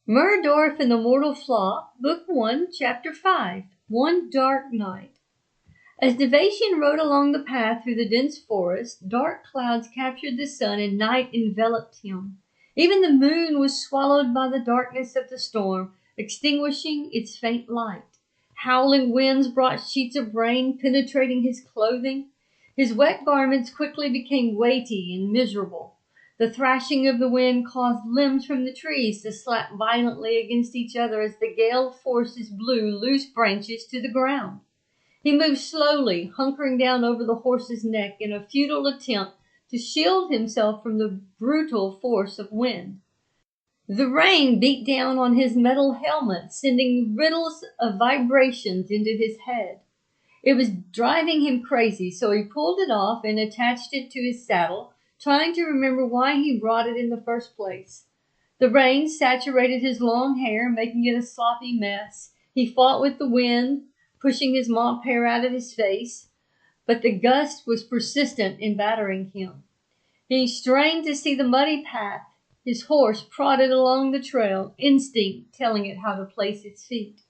Murdorf and the Mortal Flaw, Book 1, Chapter 5, One Dark Night. As Nuvatian rode along the path through the dense forest, dark clouds captured the sun and night enveloped him. Even the moon was swallowed by the darkness of the storm, extinguishing its faint light. Howling winds brought sheets of rain penetrating his clothing. His wet garments quickly became weighty and miserable. The thrashing of the wind caused limbs from the trees to slap violently against each other as the gale forces blew loose branches to the ground. He moved slowly, hunkering down over the horse's neck in a futile attempt to shield himself from the brutal force of wind. The rain beat down on his metal helmet, sending riddles of vibrations into his head. It was driving him crazy, so he pulled it off and attached it to his saddle, trying to remember why he brought it in the first place. The rain saturated his long hair, making it a sloppy mess. He fought with the wind, pushing his mop hair out of his face, but the gust was persistent in battering him. He strained to see the muddy path. His horse prodded along the trail, instinct telling it how to place its feet.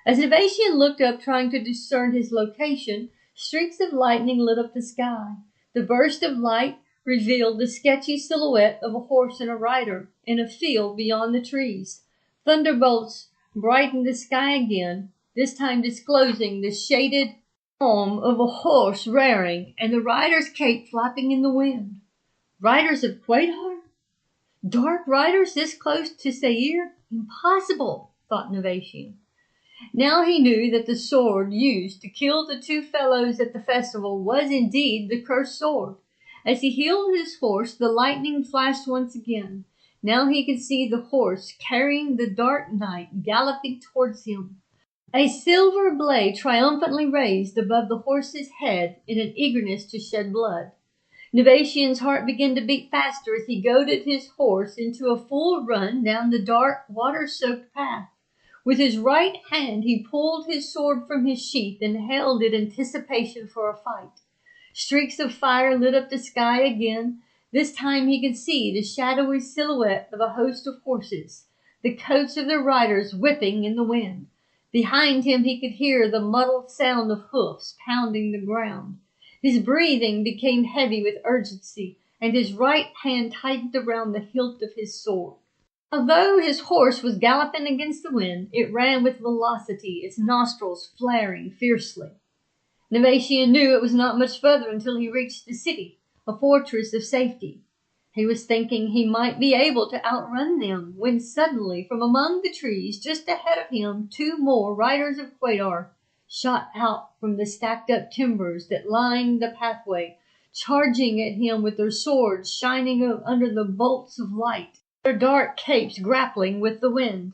As Nuvatian looked up, trying to discern his location, streaks of lightning lit up the sky. The burst of light revealed the sketchy silhouette of a horse and a rider in a field beyond the trees. Thunderbolts brightened the sky again, this time disclosing the shaded form of a horse rearing and the rider's cape flapping in the wind. Riders of Quadar? Dark riders this close to Sair? Impossible, thought Nuvatian. Now he knew that the sword used to kill the two fellows at the festival was indeed the cursed sword. As he heeled his horse, the lightning flashed once again. Now he could see the horse carrying the dark night galloping towards him. A silver blade triumphantly raised above the horse's head in an eagerness to shed blood. Nuvatian's heart began to beat faster as he goaded his horse into a full run down the dark, water-soaked path. With his right hand he pulled his sword from his sheath and held it in anticipation for a fight. Streaks of fire lit up the sky again. This time he could see the shadowy silhouette of a host of horses, the coats of their riders whipping in the wind. Behind him he could hear the muddled sound of hoofs pounding the ground. His breathing became heavy with urgency, and his right hand tightened around the hilt of his sword. Although his horse was galloping against the wind, it ran with velocity, its nostrils flaring fiercely. Nuvatian knew it was not much further until he reached the city, a fortress of safety. He was thinking he might be able to outrun them when suddenly from among the trees just ahead of him 2 more riders of Quadar shot out from the stacked-up timbers that lined the pathway, charging at him with their swords shining under the bolts of light, their dark capes grappling with the wind.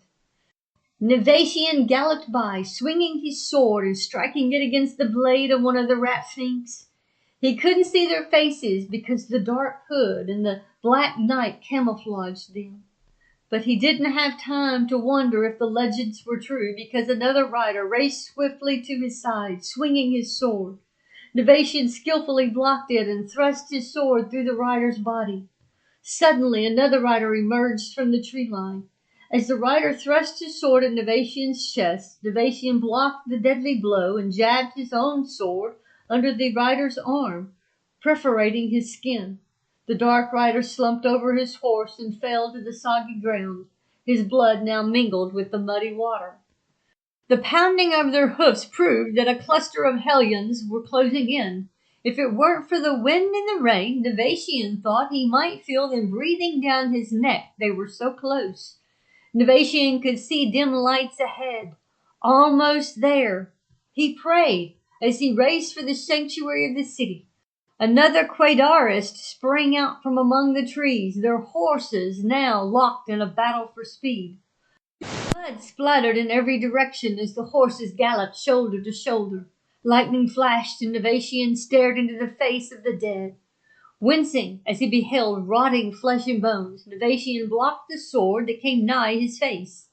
Nuvatian galloped by, swinging his sword and striking it against the blade of one of the rat finks. He couldn't see their faces because the dark hood and the black night camouflaged them. But he didn't have time to wonder if the legends were true because another rider raced swiftly to his side, swinging his sword. Nuvatian skillfully blocked it and thrust his sword through the rider's body. Suddenly another rider emerged from the tree line. As the rider thrust his sword at Nuvatian's chest, Nuvatian blocked the deadly blow and jabbed his own sword under the rider's arm, perforating his skin. The dark rider slumped over his horse and fell to the soggy ground, his blood now mingled with the muddy water. The pounding of their hoofs proved that a cluster of hellions were closing in. If it weren't for the wind and the rain, Nuvatian thought he might feel them breathing down his neck, they were so close. Nuvatian could see dim lights ahead. Almost there. He prayed as he raced for the sanctuary of the city. Another Quadarist sprang out from among the trees, their horses now locked in a battle for speed. Blood splattered in every direction as the horses galloped shoulder to shoulder. Lightning flashed and Nuvatian stared into the face of the dead. Wincing as he beheld rotting flesh and bones, Nuvatian blocked the sword that came nigh his face.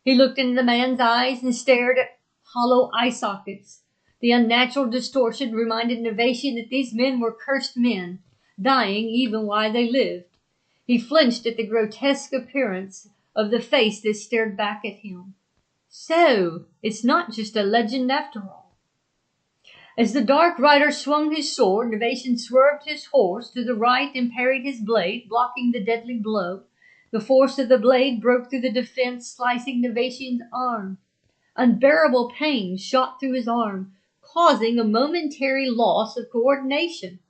He looked into the man's eyes and stared at hollow eye sockets. The unnatural distortion reminded Nuvatian that these men were cursed men, dying even while they lived. He flinched at the grotesque appearance of the face that stared back at him. So, it's not just a legend after all. As the dark rider swung his sword, Nuvatian swerved his horse to the right and parried his blade, blocking the deadly blow. The force of the blade broke through the defense, slicing Nuvatian's arm. Unbearable pain shot through his arm, causing a momentary loss of coordination.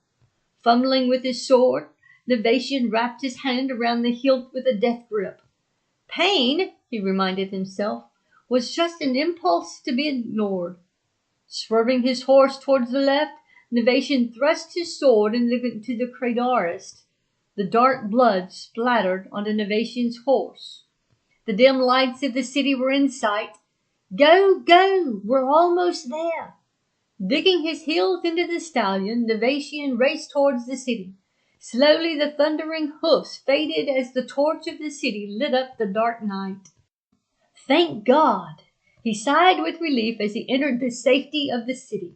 Fumbling with his sword, Nuvatian wrapped his hand around the hilt with a death grip. Pain, he reminded himself, was just an impulse to be ignored. Swerving his horse towards the left, Nuvatian thrust his sword into the craterist. The dark blood splattered onto Nuvatian's horse. The dim lights of the city were in sight. Go, go, we're almost there. Digging his heels into the stallion, Nuvatian raced towards the city. Slowly the thundering hoofs faded as the torch of the city lit up the dark night. Thank God! He sighed with relief as he entered the safety of the city.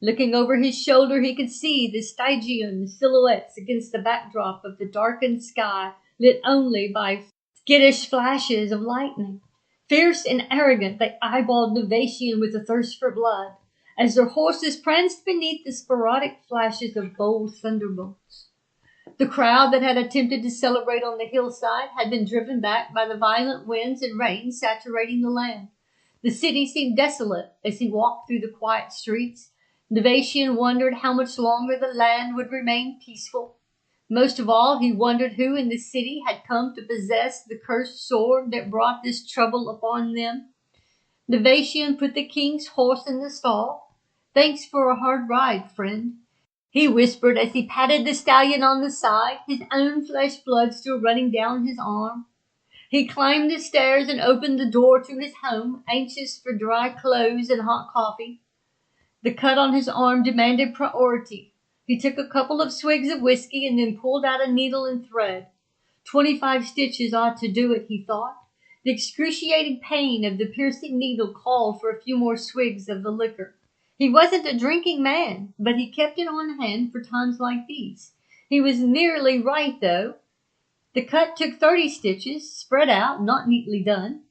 Looking over his shoulder, he could see the Stygian silhouettes against the backdrop of the darkened sky, lit only by skittish flashes of lightning. Fierce and arrogant, they eyeballed Nuvatian with a thirst for blood, as their horses pranced beneath the sporadic flashes of bold thunderbolts. The crowd that had attempted to celebrate on the hillside had been driven back by the violent winds and rain saturating the land. The city seemed desolate as he walked through the quiet streets. Nuvatian wondered how much longer the land would remain peaceful. Most of all, he wondered who in the city had come to possess the cursed sword that brought this trouble upon them. Nuvatian put the king's horse in the stall. Thanks for a hard ride, friend, he whispered as he patted the stallion on the side, his own flesh blood still running down his arm. He climbed the stairs and opened the door to his home, anxious for dry clothes and hot coffee. The cut on his arm demanded priority. He took a couple of swigs of whiskey and then pulled out a needle and thread. 25 stitches ought to do it, he thought. The excruciating pain of the piercing needle called for a few more swigs of the liquor. He wasn't a drinking man, but he kept it on hand for times like these. He was nearly right, though. The cut took 30 stitches, spread out, not neatly done.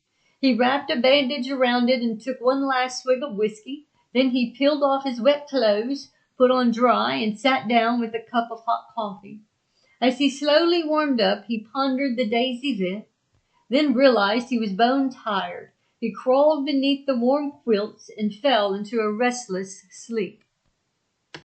He wrapped a bandage around it and took one last swig of whiskey. Then he peeled off his wet clothes, put on dry, and sat down with a cup of hot coffee. As he slowly warmed up, he pondered the day's event, then realized he was bone tired. He crawled beneath the warm quilts and fell into a restless sleep.